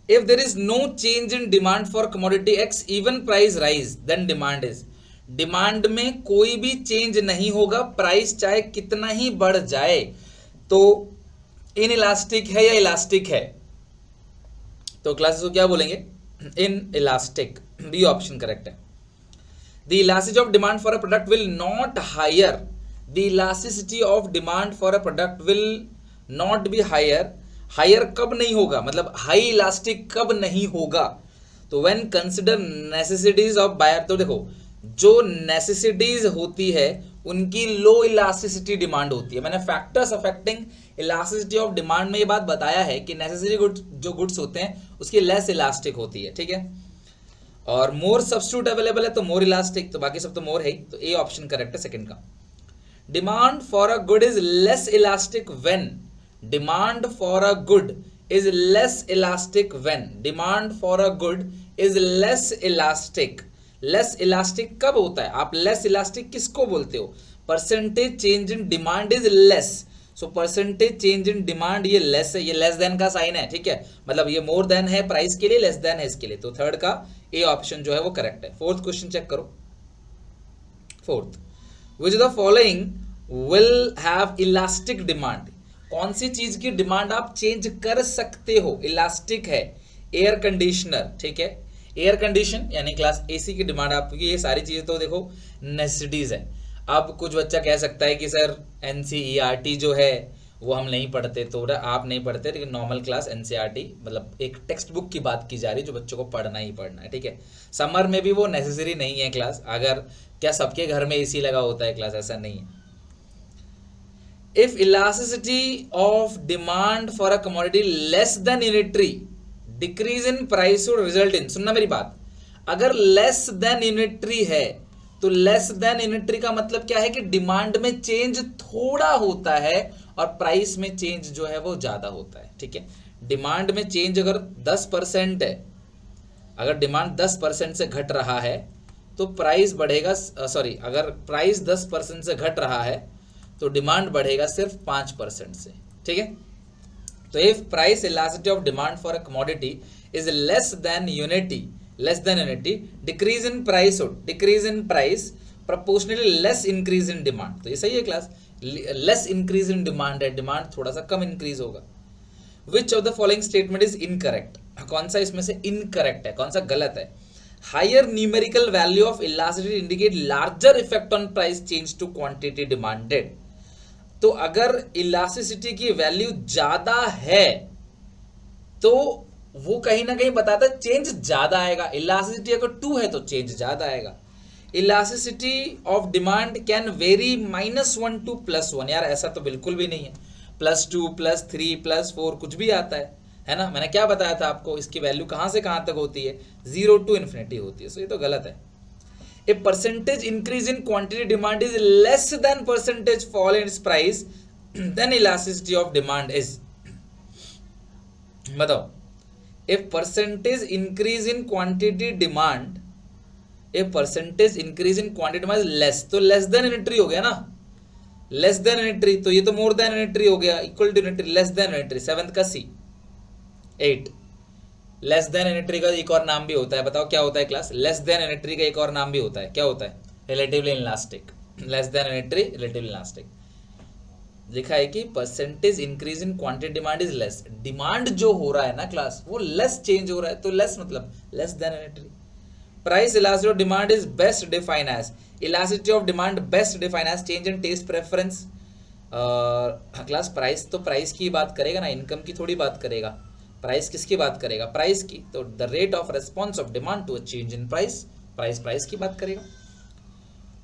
If there is no change in demand for commodity X even price rise then demand is, demand में कोई भी change नहीं होगा, price चाहे कितना ही बढ़ जाए, तो इन इलास्टिक है या इलास्टिक है, तो क्लासेस को क्या बोलेंगे, inelastic, B option correct है। The elasticity of demand for a product will not higher. The elasticity of demand for a product will not be higher. Higher कब नहीं होगा, मतलब हाई इलास्टिक कब नहीं होगा, तो when consider necessities of buyer, तो देखो जो necessities होती है उनकी लो इलास्टिसिटी डिमांड होती है। मैंने factors affecting elasticity of demand में ये बात बताया है कि नेसेसरी गुड्स जो गुड्स होते हैं उसकी लेस इलास्टिक होती है, ठीक है। और मोर सब्स्टिट्यूट अवेलेबल है तो मोर इलास्टिक, तो बाकी सब तो मोर है ही, तो ए ऑप्शन करेक्ट है सेकंड का। Demand for a good is less elastic when, demand for a good is less elastic when, demand for a good is less elastic. Less elastic कब होता है, आप लेस इलास्टिक किसको बोलते हो, percentage change in demand is less, so percentage change in demand ये less है, ये लेस देन का साइन है, ठीक है, मतलब ये मोर देन है प्राइस के लिए, लेस देन है इसके लिए, तो थर्ड का ए ऑप्शन जो है वो करेक्ट है। फोर्थ क्वेश्चन चेक करो, fourth, which the following will have elastic demand, कौन सी चीज की डिमांड आप चेंज कर सकते हो, इलास्टिक है, एयर कंडीशनर, ठीक है, एयर कंडीशन यानी क्लास एसी की डिमांड आपकी, ये सारी चीजें तो देखो नेसेसिटीज है। अब कुछ बच्चा कह सकता है कि सर एनसीईआरटी जो है वो हम नहीं पढ़ते, तो आप नहीं पढ़ते, लेकिन नॉर्मल क्लास एनसीईआरटी मतलब एक टेक्स्ट बुक की बात की जा रही है जो बच्चों को पढ़ना ही पढ़ना है, ठीक है। समर में भी वो नेसेसरी नहीं है क्लास, अगर क्या सबके घर में एसी लगा होता है क्लास, ऐसा नहीं है। If elasticity of demand for a commodity less than unitary, decrease in price would result in, सुनना मेरी बात, अगर लेस देन यूनिटरी है तो लेस देन यूनिटरी का मतलब क्या है कि डिमांड में चेंज थोड़ा होता है और प्राइस में चेंज जो है वो ज्यादा होता है, ठीक है। डिमांड में चेंज अगर 10% है, अगर डिमांड 10% से घट रहा है तो प्राइस बढ़ेगा, सॉरी अगर प्राइस 10% से घट रहा है तो डिमांड बढ़ेगा सिर्फ 5% से, ठीक है। तो if price elasticity of demand for a commodity is less than unity, decrease in price, decrease in price proportionally less increase in demand, तो ये सही है class, less increase in demand है, डिमांड थोड़ा सा कम इंक्रीज होगा। विच of the following statement is incorrect, कौन सा इसमें से इनकरेक्ट है, कौन सा गलत है। Higher numerical value of elasticity indicate larger effect on price change to quantity demanded, तो अगर इलास्टिसिटी की वैल्यू ज्यादा है तो वो कहीं ना कहीं बताता है चेंज ज्यादा आएगा, इलास्टिसिटी अगर 2 है तो चेंज ज्यादा आएगा। Elasticity of demand can very -1 to +1, यार ऐसा तो बिल्कुल भी नहीं है, +2 +3 +4 कुछ भी आता है ना, मैंने क्या बताया था आपको, इसकी वैल्यू कहां से कहां तक होती है, 0 to इन्फिनिटी होती है, सो ये तो गलत है। A percentage increase in quantity demand is less than percentage fall in its price, then elasticity of demand is, बताओ, if percentage increase in quantity demand, if percentage increase in quantity demand is less, तो less than unitary हो गया ना, less than unitary, तो ये तो more than unitary हो गया, equal to unitary, less than unitary, 7th का सी। 8, लेस देन यूनिटरी का एक और नाम भी होता है, बताओ क्या होता है क्लास, लेस देन यूनिटरी का एक और नाम भी होता है, क्या होता है, relatively elastic, less than unitary relatively elastic. लिखा है कि percentage increase in quantity demand is less, demand जो हो रहा है ना क्लास वो लेस चेंज हो रहा है, तो लेस मतलब less than unitary. Price elasticity of demand is best define as, elasticity of demand best define as change in taste preference. Class price तो प्राइस की बात करेगा ना, इनकम की थोड़ी बात करेगा, प्राइस किसकी बात करेगा, प्राइस की, तो the rate of response of demand to a change in price, price की बात करेगा।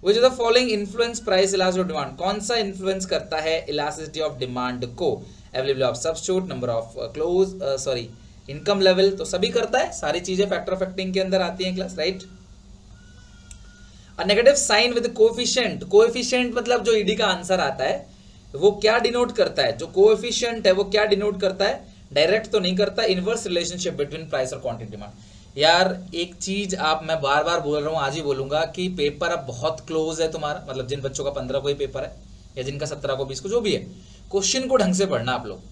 Which of the following influence price elasticity of demand, कौन सा इन्फ्लुएंस करता है इलास्टिसिटी ऑफ डिमांड को, availability of substitute, number of close, sorry income level, तो सभी करता है, सारी चीजें फैक्टर अफेक्टिंग के अंदर आती हैं class, right. A negative sign with coefficient, coefficient मतलब जो ईडी का आंसर आता है वो क्या डिनोट करता है, जो कोएफिशिएंट है वो क्या डिनोट करता है, डायरेक्ट तो नहीं करता, इनवर्स रिलेशनशिप बिटवीन प्राइस और क्वांटिटी डिमांड। यार एक चीज आप, मैं बार बार बोल रहा हूं, आज ही बोलूंगा कि पेपर अब बहुत क्लोज है तुम्हारा, मतलब जिन बच्चों का 15 को ही पेपर है या जिनका 17 को 20 को जो भी है, क्वेश्चन को ढंग से पढ़ना आप लोग।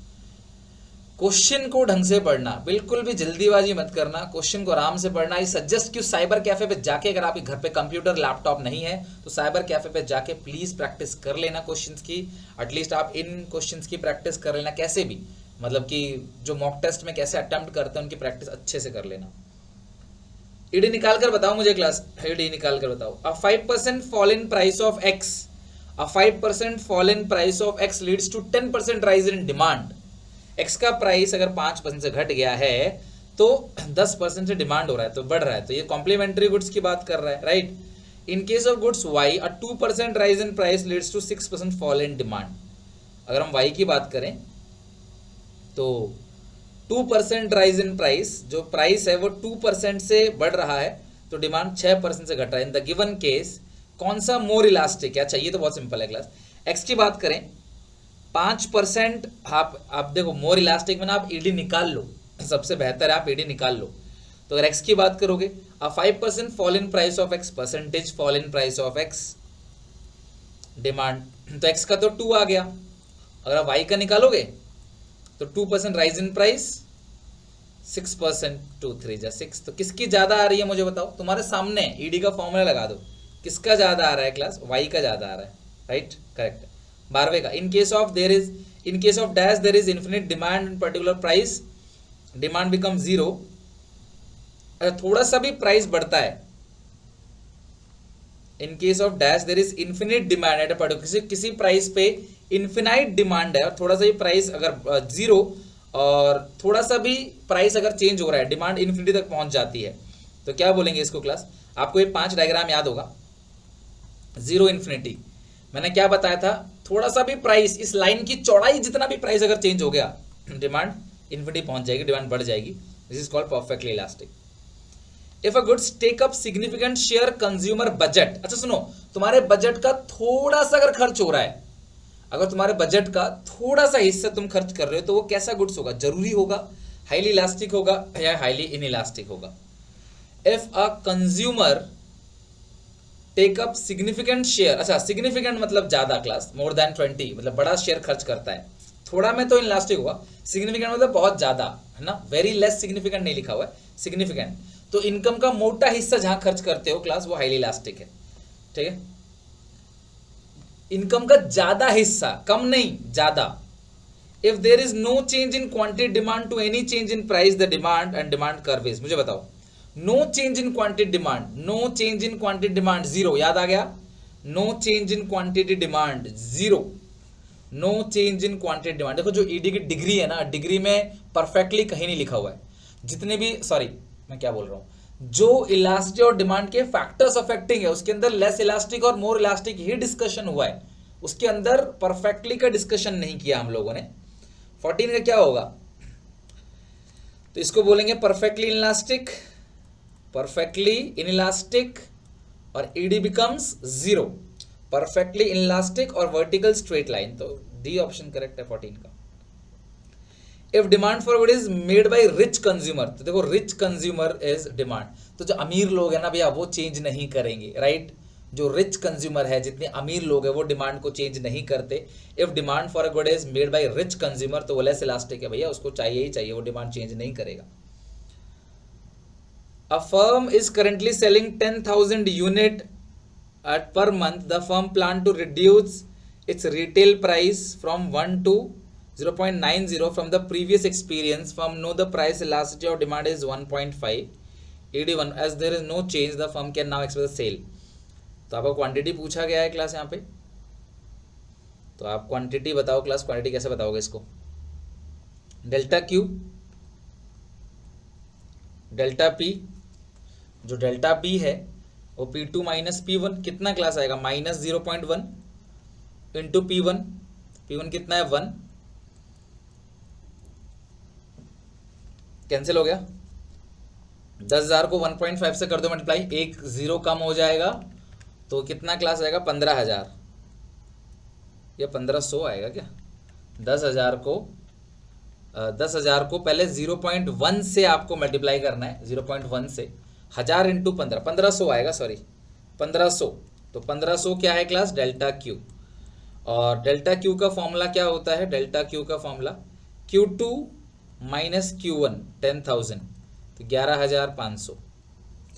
क्वेश्चन को ढंग से पढ़ना, बिल्कुल भी जल्दीबाजी मत करना, क्वेश्चन को आराम से पढ़ना। आई सजेस्ट कि साइबर कैफे पे जाके, अगर आपके घर पे कंप्यूटर लैपटॉप नहीं है तो साइबर कैफे पे जाके प्लीज प्रैक्टिस कर लेना क्वेश्चंस की। एटलीस्ट आप इन क्वेश्चंस की प्रैक्टिस कर लेना, कैसे भी, मतलब कि जो मॉक टेस्ट में कैसे अटेम्प्ट करते हैं उनकी प्रैक्टिस अच्छे से कर लेना। ईडी निकाल कर बताओ मुझे क्लास, ईडी निकाल कर बताओ। A 5% fall in price of X, a 5% fall in price of X leads to 10% rise in demand. X का प्राइस अगर 5% से घट गया है तो 10% से डिमांड हो रहा है, तो बढ़ रहा है, तो ये कॉम्प्लीमेंट्री गुड्स की बात कर रहा है, right. In case of goods Y, a 2% rise in price leads to 6% fall in demand. अगर हम वाई की बात करें तो 2% राइज इन प्राइस, जो प्राइस है वो 2% से बढ़ रहा है तो डिमांड 6% से घट रहा है। इन द गिवन केस कौन सा मोर इलास्टिक है? अच्छा, ये तो बहुत सिंपल है क्लास। एक्स की बात करें 5%, आप देखो मोर इलास्टिक में ना आप ईडी निकाल लो, सबसे बेहतर है आप ईडी निकाल लो। तो अगर एक्स की बात करोगे, अ 5% fall in price of x, percentage fall in price of x demand, तो एक्स का तो 2 आ गया। अगर आप वाई का निकालोगे तो 2% राइज इन प्राइस, 6%, 2 3 जा 6, तो किसकी ज्यादा आ रही है मुझे बताओ? तुम्हारे सामने ईडी का फॉर्मूला लगा दो, किसका ज्यादा आ रहा है क्लास? वाई का ज्यादा आ रहा है, राइट, करेक्ट। 12वें का, in case of dash there is infinite demand in particular price, demand become 0। थोड़ा सा भी प्राइस बढ़ता है, in case of dash there is infinite demand at a particular, किसी प्राइस पे इन्फिनाइट डिमांड है और थोड़ा सा भी प्राइस अगर 0 और थोड़ा सा भी प्राइस अगर चेंज हो रहा है, डिमांड इन्फिनिटी तक पहुंच जाती है, तो क्या बोलेंगे इसको क्लास? आपको ये 5 डायग्राम याद होगा। 0 इन्फिनिटी, मैंने क्या बताया था? थोड़ा सा भी प्राइस, इस लाइन की चौड़ाई जितना भी प्राइस अगर चेंज हो गया, डिमांड इन्फिनिटी पहुंच जाएगी, डिमांड बढ़ जाएगी। This is called perfectly elastic. If a goods take up significant share consumer budget, अच्छा सुनो, तुम्हारे बजट का थोड़ा सा अगर खर्च हो रहा है, अगर तुम्हारे बजट का थोड़ा सा हिस्सा तुम खर्च कर रहे हो, तो वो कैसा गुड्स होगा? जरूरी होगा, हाईली इलास्टिक होगा या हाईली इनइलास्टिक होगा? If a consumer take up significant share, अच्छा सिग्निफिकेंट मतलब ज्यादा क्लास, मोर देन 20 मतलब बड़ा शेयर खर्च करता है, थोड़ा में तो इनइलास्टिक होगा, सिग्निफिकेंट मतलब बहुत ज्यादा, है ना, वेरी लेस सिग्निफिकेंट नहीं लिखा हुआ है, सिग्निफिकेंट। तो इनकम का मोटा हिस्सा जहां खर्च करते हो क्लास, वो हाईली इलास्टिक है, ठीक है। इनकम का ज्यादा हिस्सा, कम नहीं ज्यादा। If there is no change in quantity demand to any change in price, the demand and demand curve is, मुझे बताओ, no change in quantity demand, no change in quantity demand 0, याद आ गया? No change in quantity demand 0, no change in quantity demand. देखो जो ED की degree है ना, डिग्री में परफेक्टली कहीं नहीं लिखा हुआ है, जितने भी, सॉरी मैं क्या बोल रहा हूं, जो इलास्टिक और डिमांड के फैक्टर्स अफेक्टिंग है उसके अंदर लेस इलास्टिक और मोर इलास्टिक ही डिस्कशन हुआ है, उसके अंदर परफेक्टली का डिस्कशन नहीं किया हम लोगों ने। 14 का क्या होगा? तो इसको बोलेंगे परफेक्टली इनइलास्टिक, परफेक्टली इनइलास्टिक, और ईडी बिकम्स 0, परफेक्टली इनइलास्टिक और वर्टिकल स्ट्रेट लाइन, तो डी ऑप्शन करेक्ट है 14 का। If demand for good is made by rich consumer, तो देखो रिच कंज्यूमर इज डिमांड, तो जो अमीर लोग है ना भैया वो चेंज नहीं करेंगे, राइट। जो रिच कंज्यूमर है, जितने अमीर लोग हैं वो डिमांड को चेंज नहीं करते। If demand for a good is made by rich consumer, तो वो लेस इलास्टिक है भैया, उसको चाहिए ही चाहिए, वो डिमांड चेंज नहीं करेगा। A firm is currently selling 10,000 unit at per month. The firm plan to reduce its retail price from 1 to 0.90 from the previous experience. Firm know the price elasticity of demand is 1.5. ED1 as there is no change, the firm can now express the sale. तो आपको quantity पूछा गया है class यहाँ पे, तो आप quantity बताओ क्लास, क्वांटिटी कैसे बताओगे इसको? डेल्टा क्यू, डेल्टा पी, जो डेल्टा पी है वो P2 माइनस P1 कितना क्लास आएगा? माइनस 0.1 इंटू P1, P1 कितना है? 1, कैंसिल हो गया। 10,000 को 1.5 से कर दो मल्टीप्लाई, एक 0 कम हो जाएगा, तो कितना क्लास आएगा? 15,000 या 1500 आएगा क्या? 10,000 को पहले 0.1 से आपको मल्टीप्लाई करना है, 0.1 से 1000 इंटू 15, 1500 आएगा, सॉरी 1500, तो 1500 क्या है क्लास? Delta Q. और डेल्टा क्यू का फॉर्मूला क्या होता है? डेल्टा क्यू का फॉर्मूला Q2 माइनस Q1 10,000 तो 11,500,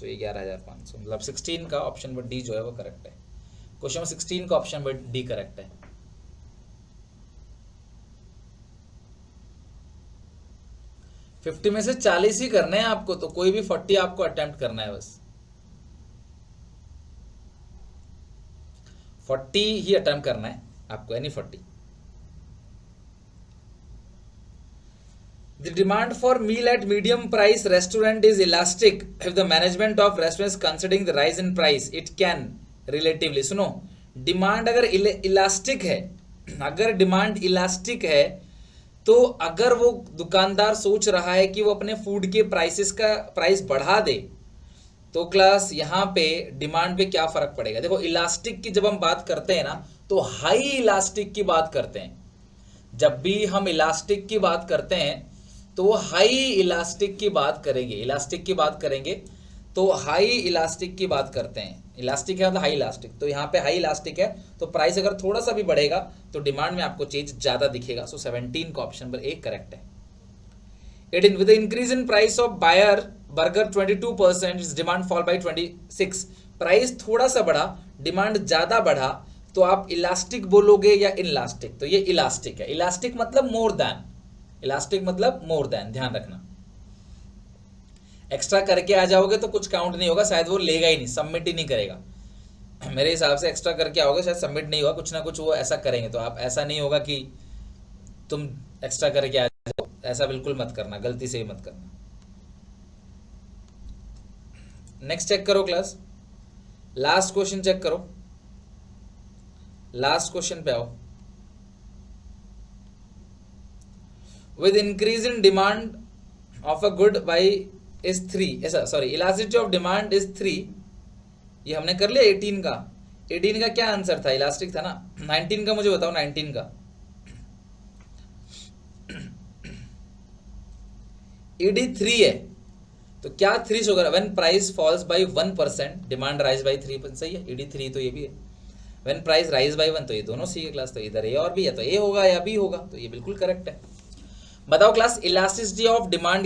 तो ये 11,500 मतलब 16 का ऑप्शन नंबर डी जो है वो करेक्ट है। क्वेश्चन नंबर 16 का ऑप्शन नंबर डी करेक्ट है। फिफ्टी में से 40 ही करने हैं आपको, तो कोई भी 40 आपको अटेम्प्ट करना है, बस 40 ही अटेम्प्ट करना है आपको, यानी 40। The demand for meal at medium price restaurant is elastic. If the management of restaurant is considering the rise in price, it can relatively, सुनो, डिमांड अगर इलास्टिक है, अगर डिमांड इलास्टिक है तो अगर वो दुकानदार सोच रहा है कि वो अपने फूड के प्राइसेस का प्राइस बढ़ा दे, तो क्लास यहाँ पे डिमांड पे क्या फर्क पड़ेगा। देखो इलास्टिक की जब हम बात करते हैं ना, तो हाई इलास्टिक की बात करते हैं। जब भी हम इलास्टिक की बात करते हैं तो वो हाई इलास्टिक की बात करेंगे, इलास्टिक की बात करेंगे तो हाई इलास्टिक की बात करते हैं। इलास्टिक है मतलब हाई इलास्टिक, तो यहाँ पे हाई इलास्टिक है तो प्राइस अगर थोड़ा सा भी बढ़ेगा तो डिमांड में आपको चेंज ज्यादा दिखेगा। सो 17 का ऑप्शन नंबर ए करेक्ट है। 18 with the increase in price of buyer burger 22%, its demand fall by 26। Price थोड़ा सा बढ़ा, डिमांड ज्यादा बढ़ा, तो आप इलास्टिक बोलोगे या इनलास्टिक? तो ये इलास्टिक है। इलास्टिक मतलब मोर देन, इलास्टिक मतलब मोर देन, ध्यान रखना। एक्स्ट्रा करके आ जाओगे तो कुछ काउंट नहीं होगा, शायद वो लेगा ही नहीं, सबमिट ही नहीं करेगा। मेरे हिसाब से एक्स्ट्रा करके आओगे शायद सबमिट नहीं होगा, कुछ ना कुछ वो ऐसा करेंगे। तो आप ऐसा नहीं होगा कि तुम एक्स्ट्रा करके आ जाओ, ऐसा बिल्कुल मत करना, गलती से ही मत करना। नेक्स्ट चेक करो क्लास, लास्ट क्वेश्चन चेक करो, लास्ट क्वेश्चन पे आओ। With increase in demand of a good by is 3, ऐसा sorry, elasticity of demand is 3, ये हमने कर लिया 18 का। 18 का क्या आंसर था? इलास्टिक था ना। 19 का मुझे बताओ, 19 का ईडी 3 है, तो क्या 3 होगा? When price falls by 1% demand rise by 3%, सही है। ईडी 3 तो ये भी है। व्हेन प्राइस राइज बाय 1, तो ये दोनों सी है क्लास, तो इधर ए और बी है, तो ए होगा या बी होगा, तो ये बिल्कुल करेक्ट है। बताओ क्लास, इलास्टिसिटी ऑफ डिमांड